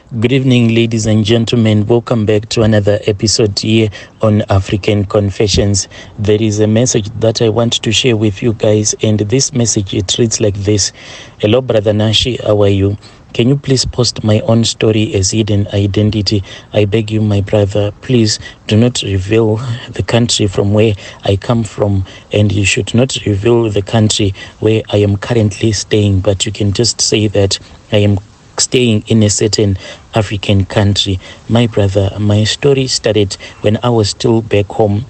Good evening, ladies and gentlemen. Welcome back to another episode here on African Confessions. There is a message that I want to share with you guys, and this message, it reads like this. Hello, Brother Nashi, how are you? Can you please post my own story as hidden identity? I beg you, my brother, please do not reveal the country from where I come from, and you should not reveal the country where I am currently staying, but you can just say that I am staying in a certain African country. My brother, my story started when I was still back home.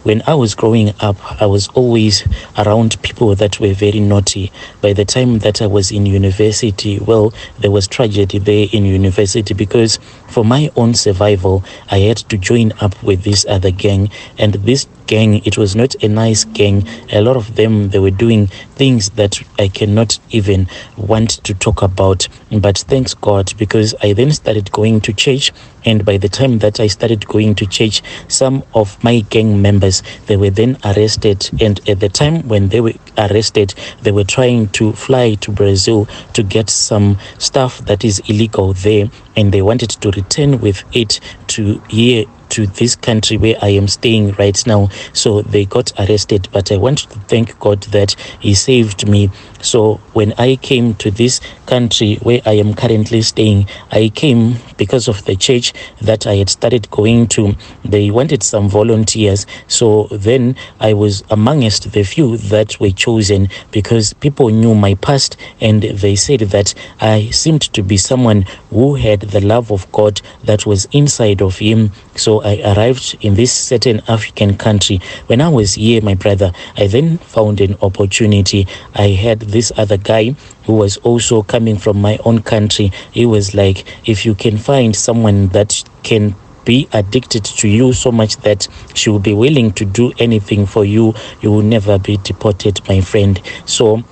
When I was growing up, I was always around people that were very naughty. By the time that I was in university, well, there was tragedy there in university because for my own survival, I had to join up with this other gang. And this gang, it was not a nice gang. A lot of them, they were doing things that I cannot even want to talk about. But thanks God, because I then started going to church. And by the time that I started going to church, some of my gang members, they were then arrested. And at the time when they were arrested, they were trying to fly to Brazil to get some stuff that is illegal there. And they wanted to return with it to here to this country where I am staying right now. So they got arrested, but I want to thank God that He saved me. So when I came to this country where I am currently staying, I came because of the church that I had started going to. They wanted some volunteers. So then I was amongst the few that were chosen because people knew my past, and they said that I seemed to be someone who had the love of God that was inside of him. So I arrived in this certain African country. When I was here, my brother, I then found an opportunity. I had this other guy who was also coming from my own country. He was like, if you can find someone that can be addicted to you so much that she will be willing to do anything for you, you will never be deported, my friend. So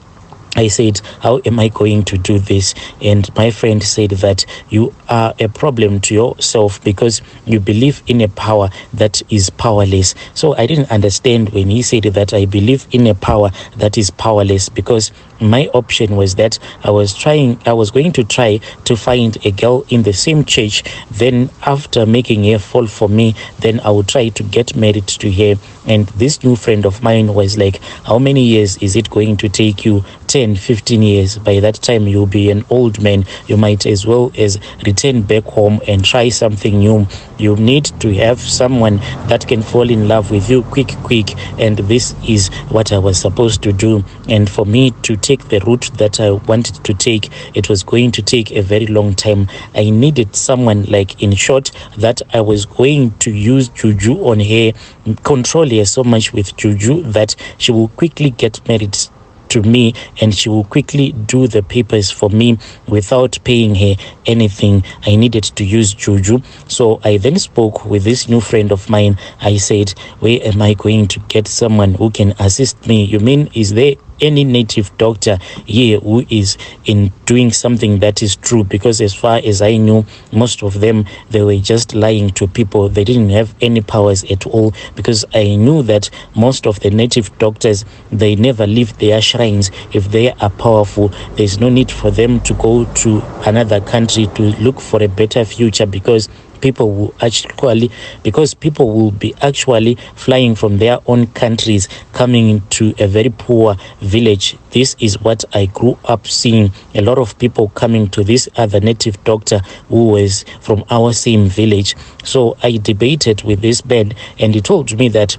I said, how am I going to do this? And my friend said that you are a problem to yourself because you believe in a power that is powerless. So I didn't understand when he said that I believe in a power that is powerless, because my option was that I was going to try to find a girl in the same church. Then after making her fall for me, then I would try to get married to her. And this new friend of mine was like, how many years is it going to take you? 10, 15 years. By that time, you'll be an old man. You might as well as return back home and try something new. You need to have someone that can fall in love with you quick. And this is what I was supposed to do. And for me to take the route that I wanted to take, it was going to take a very long time. I needed someone, like, in short, that I was going to use juju on her, control her so much with juju that she will quickly get married to me, and she will quickly do the papers for me without paying her anything. I needed to use juju. So I then spoke with this new friend of mine. I said, where am I going to get someone who can assist me? You mean, is there any native doctor here who is in doing something that is true? Because as far as I knew, most of them, they were just lying to people. They didn't have any powers at all, because I knew that most of the native doctors, they never leave their shrines. If they are powerful, there's no need for them to go to another country to look for a better future, because people will be actually flying from their own countries coming to a very poor village. This is what I grew up seeing. A lot of people coming to this other native doctor who was from our same village. So I debated with this man, and he told me that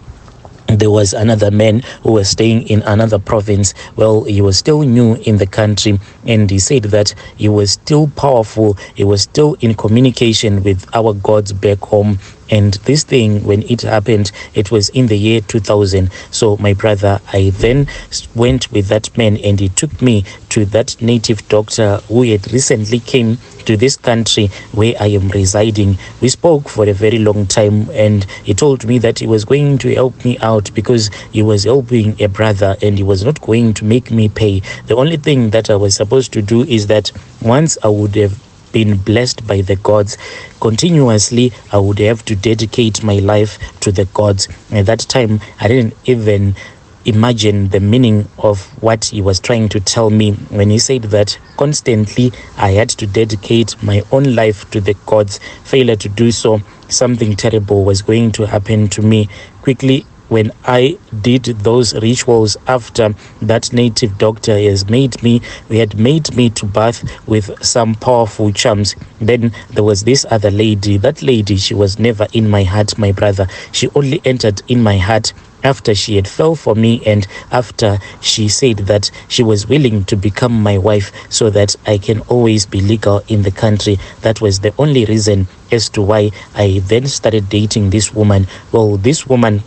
there was another man who was staying in another province. Well, he was still new in the country, and he said that he was still powerful. He was still in communication with our gods back home. And this thing, when it happened, it was in the year 2000. So my brother, I then went with that man, and he took me to that native doctor who had recently came to this country where I am residing. We spoke for a very long time, and he told me that he was going to help me out because he was helping a brother, and he was not going to make me pay. The only thing that I was supposed to do is that once I would have been blessed by the gods continuously, I would have to dedicate my life to the gods. At that time, I didn't even imagine the meaning of what he was trying to tell me when he said that constantly I had to dedicate my own life to the gods. Failure to do so, something terrible was going to happen to me. Quickly, when I did those rituals after that native doctor had made me to bath with some powerful charms, then there was this other lady. That lady, she was never in my heart, my brother. She only entered in my heart after she had fell for me and after she said that she was willing to become my wife so that I can always be legal in the country. That was the only reason as to why I then started dating this woman. Well, this woman,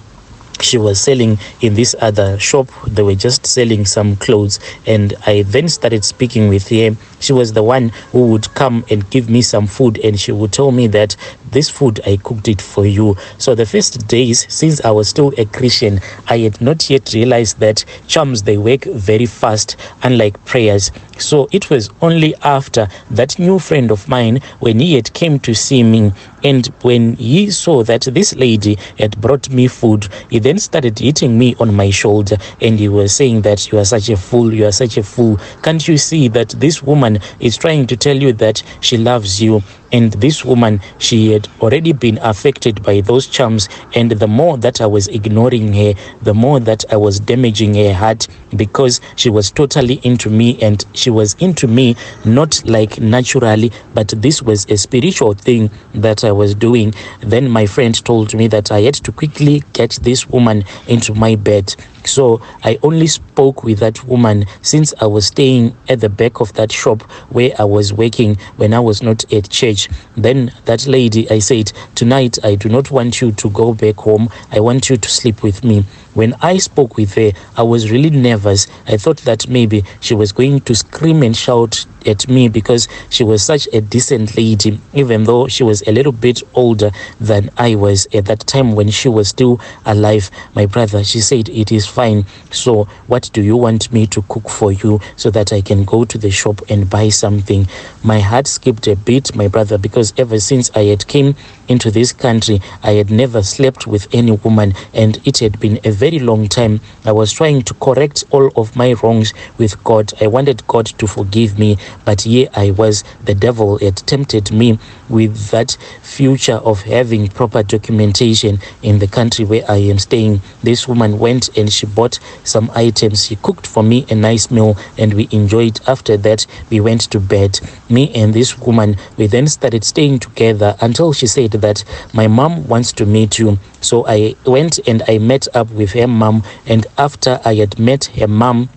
she was selling in this other shop. They were just selling some clothes, and I then started speaking with her. She was the one who would come and give me some food, and she would tell me that this food, I cooked it for you. So the first days, since I was still a Christian, I had not yet realized that charms, they work very fast, unlike prayers. So it was only after that new friend of mine, when he had came to see me, and when he saw that this lady had brought me food, he then started hitting me on my shoulder, and he was saying that you are such a fool, you are such a fool. Can't you see that this woman is trying to tell you that she loves you? And this woman, she had already been affected by those charms, and the more that I was ignoring her, the more that I was damaging her heart, because she was totally into me, and she was into me not like naturally, but this was a spiritual thing that I was doing. Then my friend told me that I had to quickly get this woman into my bed. So I only spoke with that woman since I was staying at the back of that shop where I was working when I was not at church. Then that lady, I said, tonight I do not want you to go back home. I want you to sleep with me. When I spoke with her, I was really nervous. I thought that maybe she was going to scream and shout at me because she was such a decent lady, even though she was a little bit older than I was at that time when she was still alive. My brother, she said, it is fine. So what do you want me to cook for you so that I can go to the shop and buy something? My heart skipped a bit, my brother, because ever since I had came into this country, I had never slept with any woman, and it had been a very long time. I was trying to correct all of my wrongs with God. I wanted God to forgive me, but here I was. The devil had tempted me with that future of having proper documentation in the country where I am staying. This woman went and she bought some items. She cooked for me a nice meal, and we enjoyed. After that, we went to bed. Me and this woman, we then started staying together until she said that my mom wants to meet you. So I went and I met up with her mom, and after I had met her mom,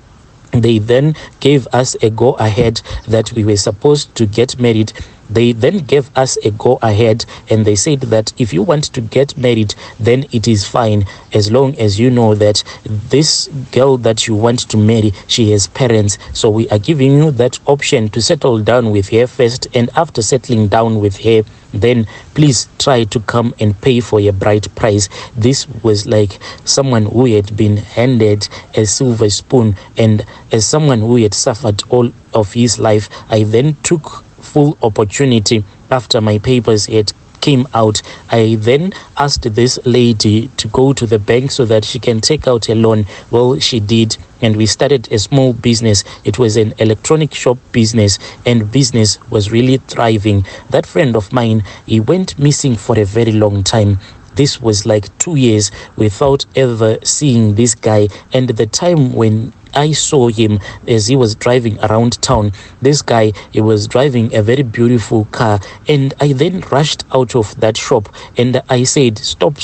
they then gave us a go ahead that we were supposed to get married. They then gave us a go ahead, and they said that if you want to get married, then it is fine, as long as you know that this girl that you want to marry, she has parents. So we are giving you that option to settle down with her first, and after settling down with her, then please try to come and pay for your bride price. This was like someone who had been handed a silver spoon, and as someone who had suffered all of his life, I then took full opportunity. After my papers had came out, I then asked this lady to go to the bank so that she can take out a loan. Well, she did, and we started a small business. It was an electronic shop business, and business was really thriving. That friend of mine, he went missing for a very long time. This was like 2 years without ever seeing this guy. And the time when I saw him as he was driving around town, this guy, he was driving a very beautiful car, and I then rushed out of that shop and I said, stop,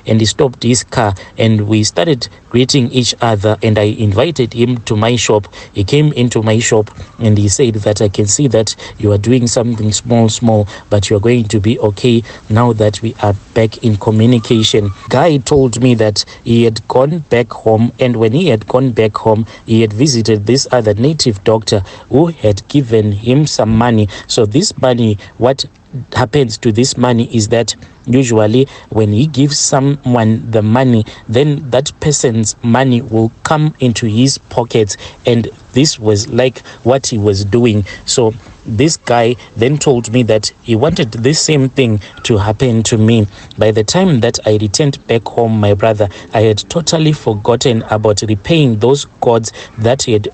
and he stopped his car, and we started greeting each other, and I invited him to my shop. He came into my shop and he said that I can see that you are doing something small, but you are going to be okay now that we are back in communication. Guy told me that he had gone back home, and when he had gone back home, he had visited this other native doctor who had given him some money. So this money, what happens to this money is that usually when he gives someone the money, then that person's money will come into his pockets, and this was like what he was doing. So This guy then told me that he wanted this same thing to happen to me. By the time that I returned back home, my brother, I had totally forgotten about repaying those gods that he had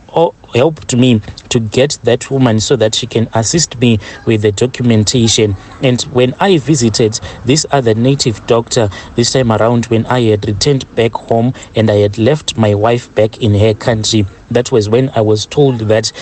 helped me to get that woman so that she can assist me with the documentation. And when I visited this other native doctor this time around, when I had returned back home and I had left my wife back in her country, that was when I was told that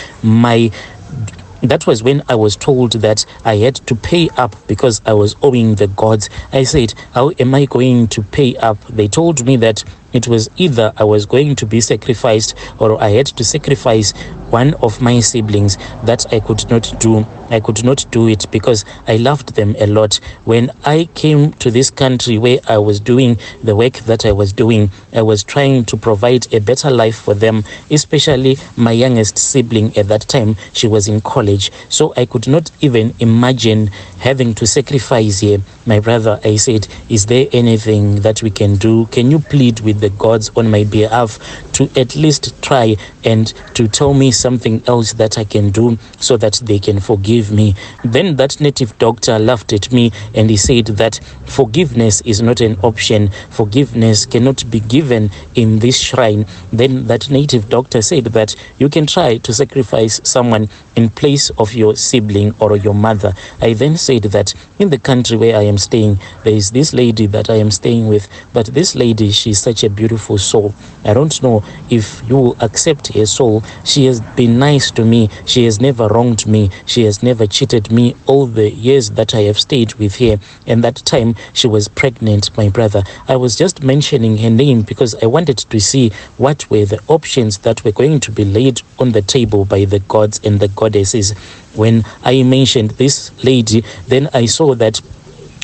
I had to pay up because I was owing the gods. I said, how am I going to pay up? They told me that it was either I was going to be sacrificed or I had to sacrifice one of my siblings. That I could not do. I could not do it because I loved them a lot. When I came to this country where I was doing the work that I was doing, I was trying to provide a better life for them, especially my youngest sibling at that time. She was in college, so I could not even imagine having to sacrifice here. My brother, I said, is there anything that we can do? Can you plead with the gods on my behalf to at least try and to tell me something else that I can do so that they can forgive me? Then that native doctor laughed at me and he said that forgiveness is not an option. Forgiveness cannot be given in this shrine. Then that native doctor said that you can try to sacrifice someone in place of your sibling or your mother. I then said that in the country where I am staying, there is this lady that I am staying with, but this lady, she's such a beautiful soul. I don't know if you will accept her soul. She has been nice to me. She has never wronged me. She has never cheated me all the years that I have stayed with her. And that time she was pregnant, my brother. I was just mentioning her name because I wanted to see what were the options that were going to be laid on the table by the gods and the goddesses. When I mentioned this lady, then I saw that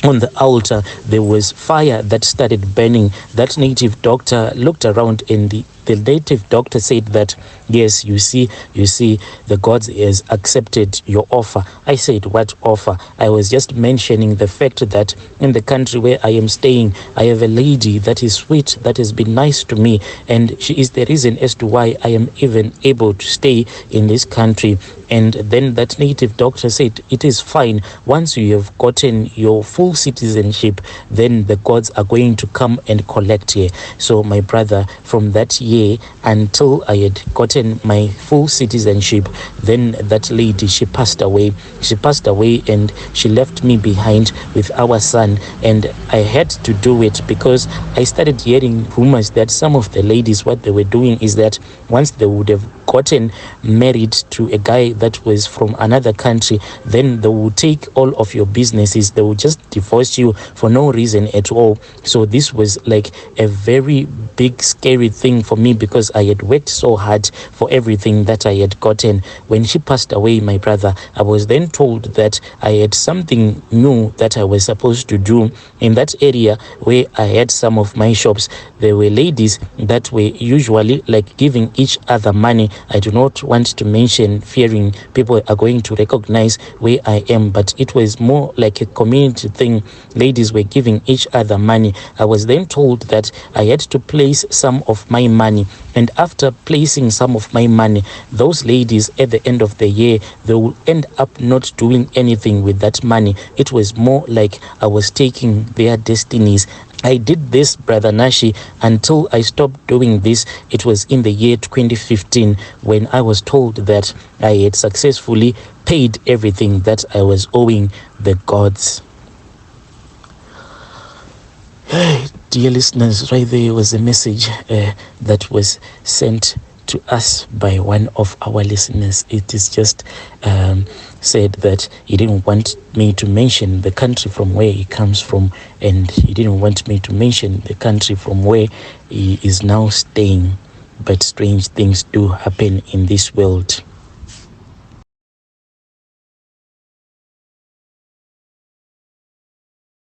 on the altar there was fire that started burning. That native doctor looked around and the native doctor said that, yes, you see, the gods has accepted your offer. I said, what offer? I was just mentioning the fact that in the country where I am staying, I have a lady that is sweet, that has been nice to me, and she is the reason as to why I am even able to stay in this country. And then that native doctor said, it is fine. Once you have gotten your full citizenship, then the gods are going to come and collect you. So my brother, from that year until I had gotten my full citizenship, then that lady, she passed away. She passed away and she left me behind with our son. And I had to do it because I started hearing rumors that some of the ladies, what they were doing is that once they would have gotten married to a guy that was from another country, then they will take all of your businesses. They will just divorce you for no reason at all. So this was like a very big scary thing for me because I had worked so hard for everything that I had gotten. When she passed away, my brother, I was then told that I had something new that I was supposed to do in that area where I had some of my shops. There were ladies that were usually like giving each other money. I do not want to mention, fearing people are going to recognize where I am, but it was more like a community thing. Ladies were giving each other money. I was then told that I had to place some of my money, and after placing some of my money, those ladies at the end of the year, they will end up not doing anything with that money. It was more like I was taking their destinies. I did this, Brother Nashi, until I stopped doing this. It was in the year 2015 when I was told that I had successfully paid everything that I was owing the gods. Dear listeners, right there was a message that was sent to us by one of our listeners. It is just said that he didn't want me to mention the country from where he comes from, and he didn't want me to mention the country from where he is now staying. But strange things do happen in this world.